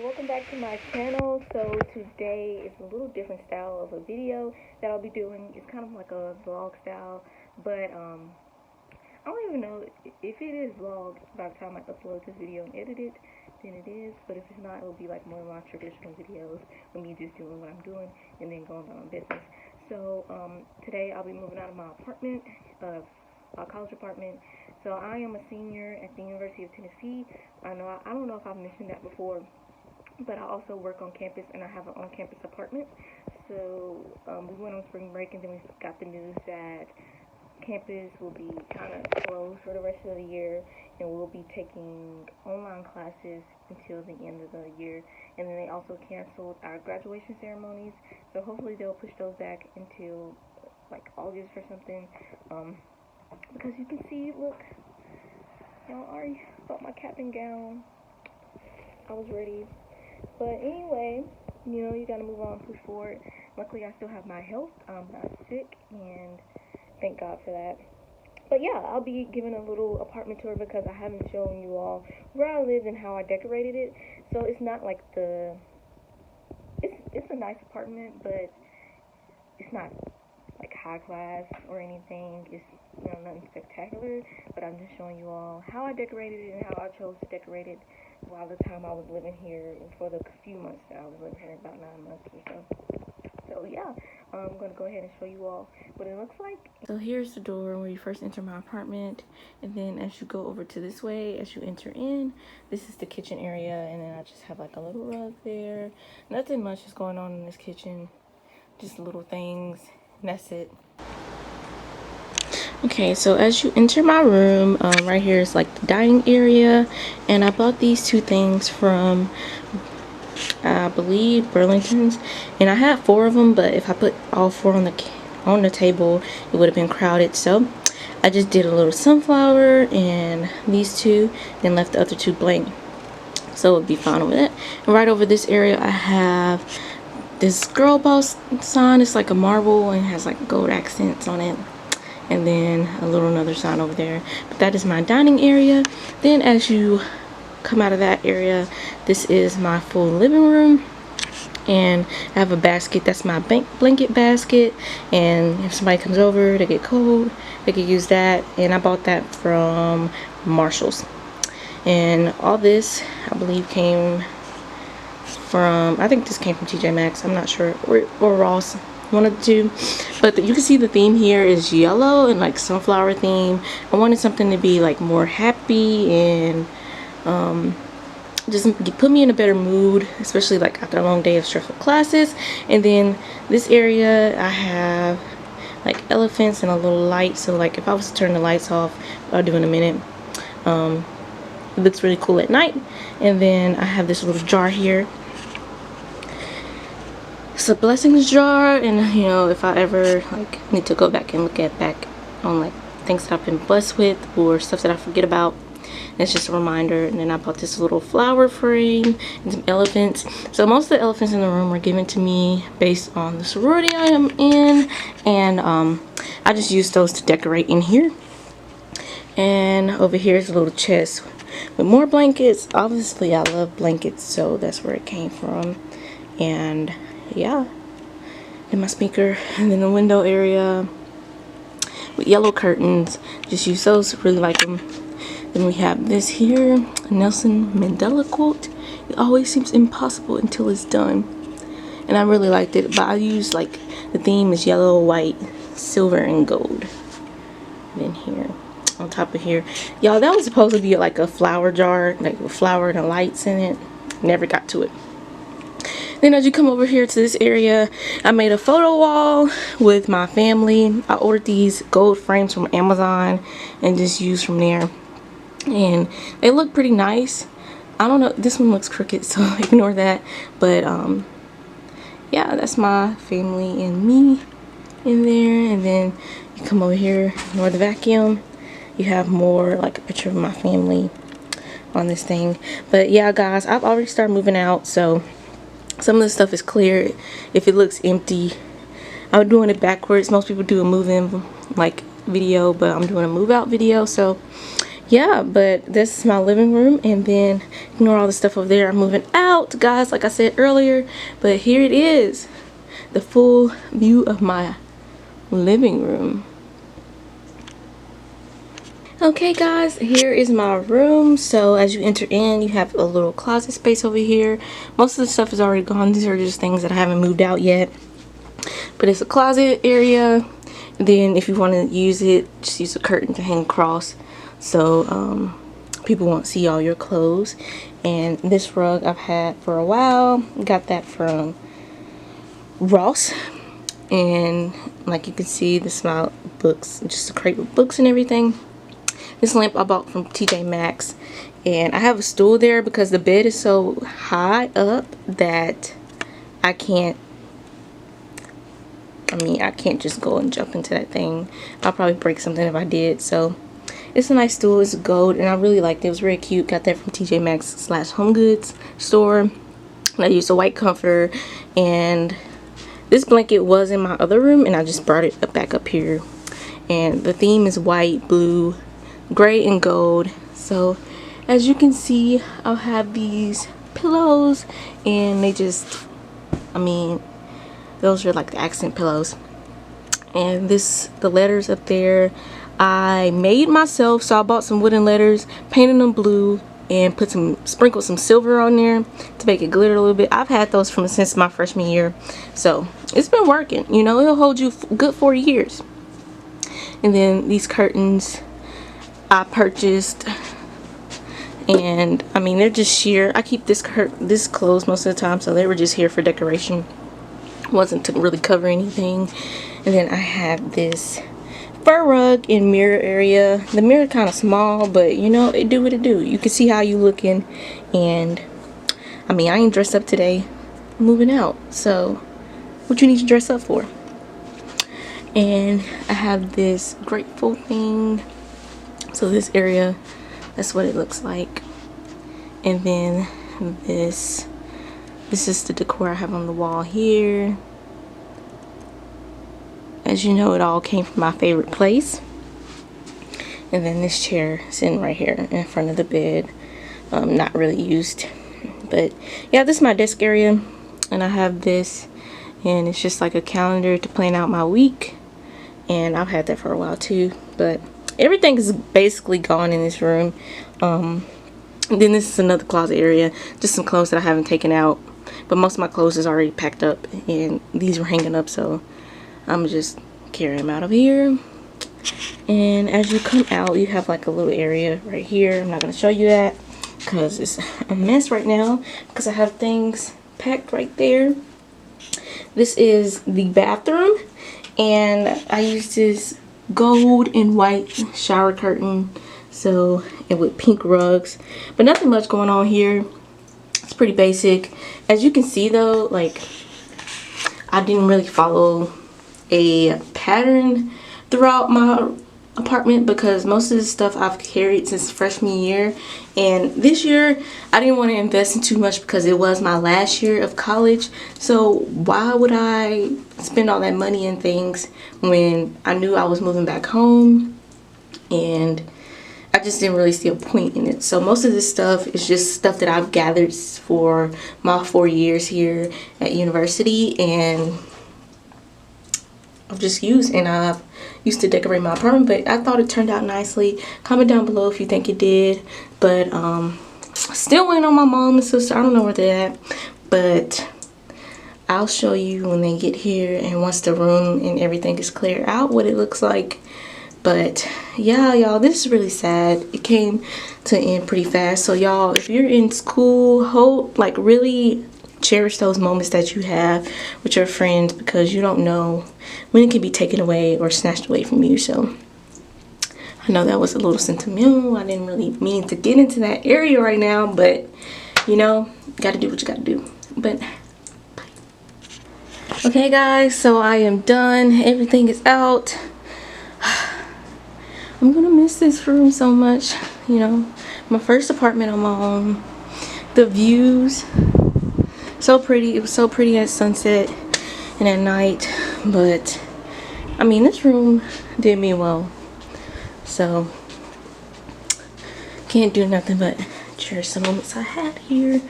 Welcome back to my channel. So today is a little different style of a video that I'll be doing. It's kind of like a vlog style, but I don't even know if it is vlog by the time I upload this video and edit it, then it is. But if it's not, it'll be like more of my traditional videos with me just doing what I'm doing and then going about my business. So today I'll be moving out of my apartment, my college apartment. So I am a senior at the University of Tennessee. I don't know if I've mentioned that before, but I also work on campus and I have an on-campus apartment. So we went on spring break and then we got the news that campus will be kind of closed for the rest of the year, and we'll be taking online classes until the end of the year. And then they also canceled our graduation ceremonies, so hopefully they'll push those back until like August or something, because you can see, look, I already bought my cap and gown. I was ready. But anyway, you gotta move on, push forward. Luckily, I still have my health. I'm not sick, and thank God for that. But yeah, I'll be giving a little apartment tour because I haven't shown you all where I live and how I decorated it. So it's not like it's a nice apartment, but it's not like high class or anything. It's nothing spectacular, but I'm just showing you all how I decorated it and how I chose to decorate it while the time I was living here, and for the few months that I was living here, about 9 months or so. So yeah, I'm gonna go ahead and show you all what it looks like. So here's the door where you first enter my apartment, and then as you go over to this way, as you enter in, this is the kitchen area, and then I just have like a little rug there. Nothing much is going on in this kitchen, just little things, and that's it. Okay, so as you enter my room, right here is like the dining area, and I bought these two things from, I believe, Burlington's, and I had 4 of them, but if I put all 4 on the table, it would have been crowded. So I just did a little sunflower and these 2, then left the other 2 blank, so it would be fine with it. And right over this area, I have this girl boss sign. It's like a marble and has like gold accents on it, and then another sign over there. But that is my dining area. Then as you come out of that area, this is my full living room, and I have a basket. That's my blanket basket, and if somebody comes over, they get cold, they could use that. And I bought that from Marshall's. And all this, I believe, came from, I think this came from TJ Maxx, I'm not sure, or Ross, one of the two. But you can see the theme here is yellow and like sunflower theme. I wanted something to be like more happy and just put me in a better mood, especially like after a long day of stressful classes. And then this area, I have like elephants and a little light, so like if I was to turn the lights off, I'll do in a minute. It looks really cool at night. And then I have this little jar here. It's a blessings jar, and if I ever like need to go back and look back on like things that I've been blessed with or stuff that I forget about, it's just a reminder. And then I bought this little flower frame and some elephants. So most of the elephants in the room were given to me based on the sorority I am in, and I just used those to decorate in here. And over here is a little chest with more blankets. Obviously I love blankets, so that's where it came from. And yeah, and my speaker, and then the window area with yellow curtains, just use those, really like them. Then we have this here, Nelson Mandela quote: "It always seems impossible until it's done." And I really liked it, but I used like the theme is yellow, white, silver, and gold. And then here on top of here, y'all, that was supposed to be like a flower jar, like with flower and the lights in it. Never got to it. Then as you come over here to this area, I made a photo wall with my family. I ordered these gold frames from Amazon and just used from there, and they look pretty nice. I don't know, this one looks crooked, so ignore that. But yeah, that's my family and me in there. And then you come over here, ignore the vacuum, you have more like a picture of my family on this thing. But yeah guys, I've already started moving out, so some of the stuff is clear. If it looks empty, I'm doing it backwards. Most people do a move-in like video, but I'm doing a move-out video. So yeah, but this is my living room, and then ignore all the stuff over there. I'm moving out, guys, like I said earlier, but here it is, the full view of my living room. Okay guys, here is my room. So as you enter in, you have a little closet space over here. Most of the stuff is already gone. These are just things that I haven't moved out yet, but it's a closet area. Then if you want to use it, just use a curtain to hang across, so people won't see all your clothes. And this rug I've had for a while, got that from Ross, and like you can see, the smile books, just a crate with books and everything. This lamp I bought from TJ Maxx, and I have a stool there because the bed is so high up that I can't just go and jump into that thing. I'll probably break something if I did. So it's a nice stool. It's gold, and I really liked it. It was very cute. Got that from TJ Maxx / Home Goods store. And I used a white comforter, and this blanket was in my other room, and I just brought it back up here. And the theme is white, blue, gray, and gold. So as you can see, I'll have these pillows, and they just, I mean, those are like the accent pillows. And the letters up there I made myself. So I bought some wooden letters, painted them blue, and sprinkled some silver on there to make it glitter a little bit. I've had those since my freshman year, so it's been working. You know, it'll hold you good 4 years. And then these curtains I purchased, and I mean, they're just sheer. I keep this closed most of the time, so they were just here for decoration. Wasn't to really cover anything. And then I have this fur rug in mirror area. The mirror kind of small, but you know, it do what it do. You can see how you looking, and I mean, I ain't dressed up today. I'm moving out, so what you need to dress up for? And I have this grateful thing. So this area, that's what it looks like. And then this is the decor I have on the wall here. As you know, it all came from my favorite place. And then this chair sitting right here in front of the bed, not really used. But yeah, this is my desk area, and I have this, and it's just like a calendar to plan out my week. And I've had that for a while too, but everything is basically gone in this room. Then this is another closet area, just some clothes that I haven't taken out, but most of my clothes is already packed up, and these were hanging up, so I'm just carrying them out of here. And as you come out, you have like a little area right here. I'm not going to show you that because it's a mess right now, because I have things packed right there. This is the bathroom, and I use this gold and white shower curtain, so, and with pink rugs, but nothing much going on here. It's pretty basic. As you can see though, like, I didn't really follow a pattern throughout my apartment, because most of the stuff I've carried since freshman year, and this year I didn't want to invest in too much because it was my last year of college. So why would I spend all that money in things when I knew I was moving back home, and I just didn't really see a point in it. So most of this stuff is just stuff that I've gathered for my 4 years here at university, and I've just used, and I've used to decorate my apartment, but I thought it turned out nicely. Comment down below if you think it did. But still waiting on my mom and sister. I don't know where they're at, but I'll show you when they get here, and once the room and everything is cleared out, what it looks like. But yeah, y'all, this is really sad. It came to an end pretty fast. So y'all, if you're in school, like really cherish those moments that you have with your friends, because you don't know when it can be taken away or snatched away from you. So I know that was a little sentimental. I didn't really mean to get into that area right now, but you know, gotta do what you gotta do. But bye. Okay guys, so I am done. Everything is out. I'm gonna miss this room so much. You know, my first apartment on my own. The views, so pretty. It was so pretty at sunset and at night. But I mean, this room did me well. So can't do nothing but cherish the moments I had here.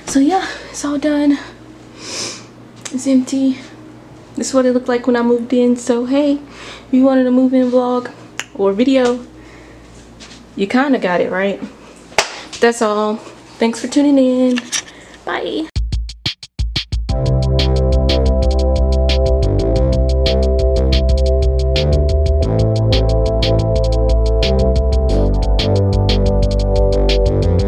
So yeah, it's all done. It's empty. This is what it looked like when I moved in. So hey, if you wanted a move-in vlog or video, you kind of got it right. That's all. Thanks for tuning in. Bye.